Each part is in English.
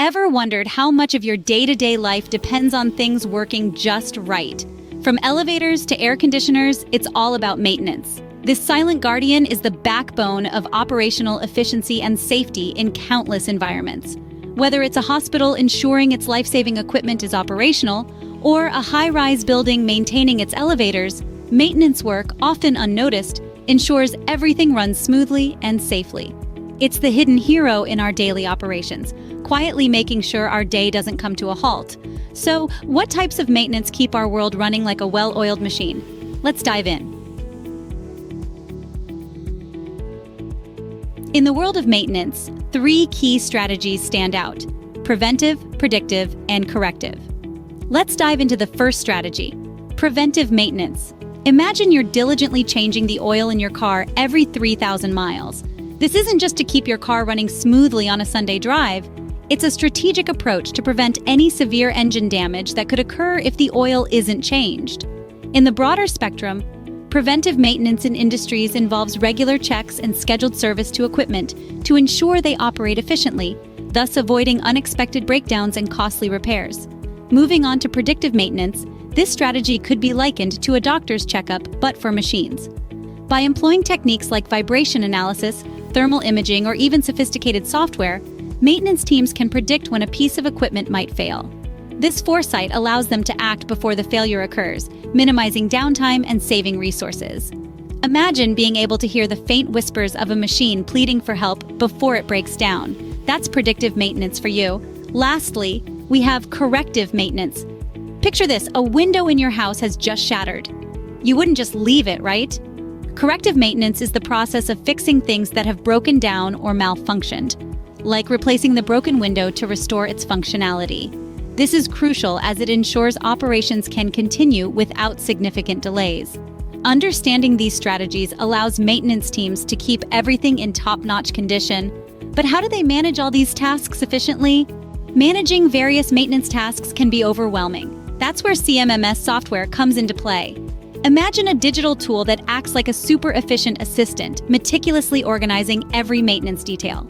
Ever wondered how much of your day-to-day life depends on things working just right? From elevators to air conditioners, it's all about maintenance. This silent guardian is the backbone of operational efficiency and safety in countless environments. Whether it's a hospital ensuring its life-saving equipment is operational, or a high-rise building maintaining its elevators, maintenance work, often unnoticed, ensures everything runs smoothly and safely. It's the hidden hero in our daily operations, quietly making sure our day doesn't come to a halt. So, what types of maintenance keep our world running like a well-oiled machine? Let's dive in. In the world of maintenance, 3 key strategies stand out: preventive, predictive, and corrective. Let's dive into the first strategy: preventive maintenance. Imagine you're diligently changing the oil in your car every 3,000 miles. This isn't just to keep your car running smoothly on a Sunday drive. It's a strategic approach to prevent any severe engine damage that could occur if the oil isn't changed. In the broader spectrum, preventive maintenance in industries involves regular checks and scheduled service to equipment to ensure they operate efficiently, thus avoiding unexpected breakdowns and costly repairs. Moving on to predictive maintenance, this strategy could be likened to a doctor's checkup, but for machines. By employing techniques like vibration analysis, thermal imaging, or even sophisticated software, maintenance teams can predict when a piece of equipment might fail. This foresight allows them to act before the failure occurs, minimizing downtime and saving resources. Imagine being able to hear the faint whispers of a machine pleading for help before it breaks down. That's predictive maintenance for you. Lastly, we have corrective maintenance. Picture this: a window in your house has just shattered. You wouldn't just leave it, right? Corrective maintenance is the process of fixing things that have broken down or malfunctioned, like replacing the broken window to restore its functionality. This is crucial as it ensures operations can continue without significant delays. Understanding these strategies allows maintenance teams to keep everything in top-notch condition. But how do they manage all these tasks efficiently? Managing various maintenance tasks can be overwhelming. That's where CMMS software comes into play. Imagine a digital tool that acts like a super efficient assistant, meticulously organizing every maintenance detail.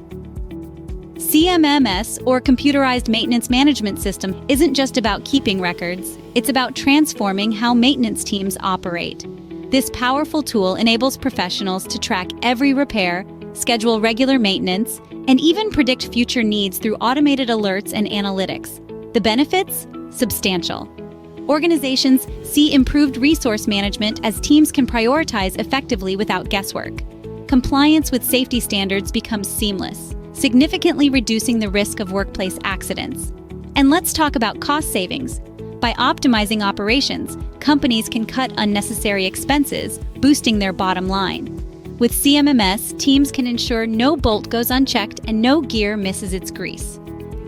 CMMS, or Computerized Maintenance Management System, isn't just about keeping records, it's about transforming how maintenance teams operate. This powerful tool enables professionals to track every repair, schedule regular maintenance, and even predict future needs through automated alerts and analytics. The benefits? Substantial. Organizations see improved resource management as teams can prioritize effectively without guesswork. Compliance with safety standards becomes seamless, significantly reducing the risk of workplace accidents. And let's talk about cost savings. By optimizing operations, companies can cut unnecessary expenses, boosting their bottom line. With CMMS, teams can ensure no bolt goes unchecked and no gear misses its grease.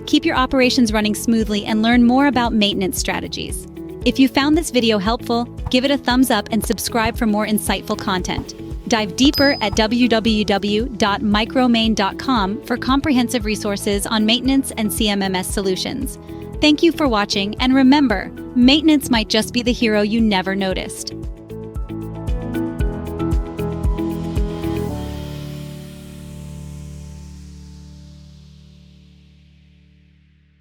Keep your operations running smoothly and learn more about maintenance strategies. If you found this video helpful, give it a thumbs up and subscribe for more insightful content. Dive deeper at www.micromain.com for comprehensive resources on maintenance and CMMS solutions. Thank you for watching, and remember, maintenance might just be the hero you never noticed.